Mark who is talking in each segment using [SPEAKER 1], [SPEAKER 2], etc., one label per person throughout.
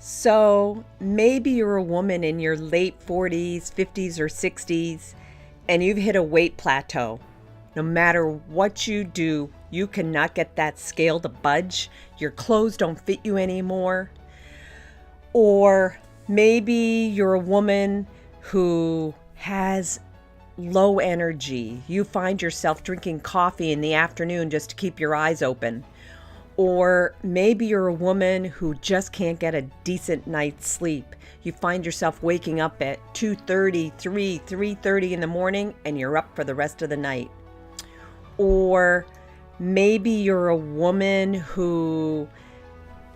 [SPEAKER 1] So maybe you're a woman in your late 40s, 50s, or 60s, and you've hit a weight plateau. No matter what you do, you cannot get that scale to budge. Your clothes don't fit you anymore. Or maybe you're a woman who has low energy. You find yourself drinking coffee in the afternoon just to keep your eyes open. Or maybe you're a woman who just can't get a decent night's sleep. You find yourself waking up at 2:30, 3:30 in the morning, and you're up for the rest of the night. Or maybe you're a woman who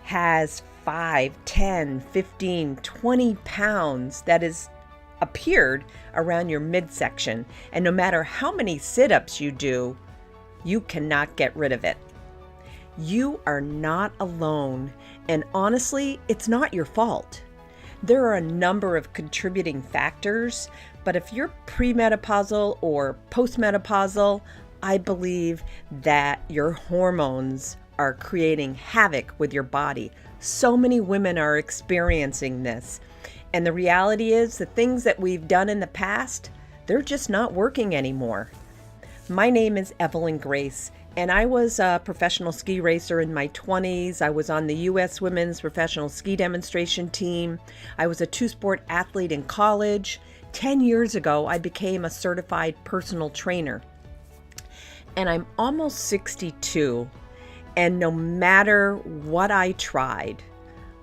[SPEAKER 1] has 5, 10, 15, 20 pounds that has appeared around your midsection. And no matter how many sit-ups you do, you cannot get rid of it. You are not alone, and honestly, it's not your fault. There are a number of contributing factors, but if you're premenopausal or postmenopausal, I believe that your hormones are creating havoc with your body. So many women are experiencing this, and the reality is the things that we've done in the past, they're just not working anymore. My name is Evelyn Grace, and I was a professional ski racer in my 20s. I was on the U.S. Women's Professional Ski Demonstration Team. I was a two-sport athlete in college. 10 years ago, I became a certified personal trainer. And I'm almost 62, and no matter what I tried,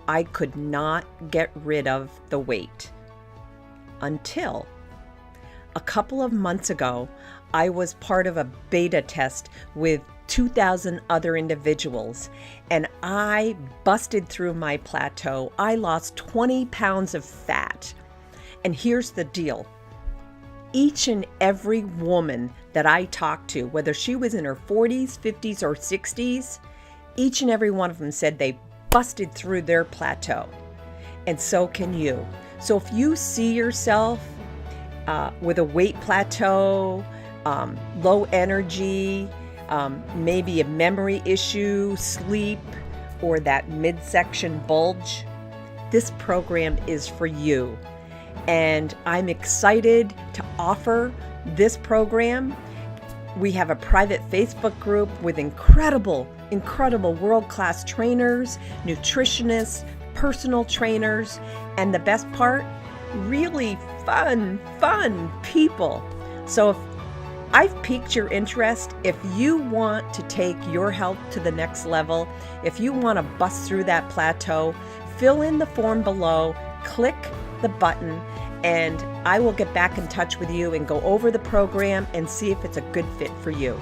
[SPEAKER 1] I could not get rid of the weight. Until a couple of months ago, I was part of a beta test with 2,000 other individuals, and I busted through my plateau. I lost 20 pounds of fat. And here's the deal. Each and every woman that I talked to, whether she was in her 40s, 50s, or 60s, each and every one of them said they busted through their plateau. And so can you. So if you see yourself with a weight plateau, low energy, maybe a memory issue, sleep, or that midsection bulge, this program is for you. And I'm excited to offer this program. We have a private Facebook group with incredible world-class trainers, nutritionists, personal trainers, and the best part, really fun people. So if I've piqued your interest, if you want to take your health to the next level, if you want to bust through that plateau, fill in the form below, click the button, and I will get back in touch with you and go over the program and see if it's a good fit for you.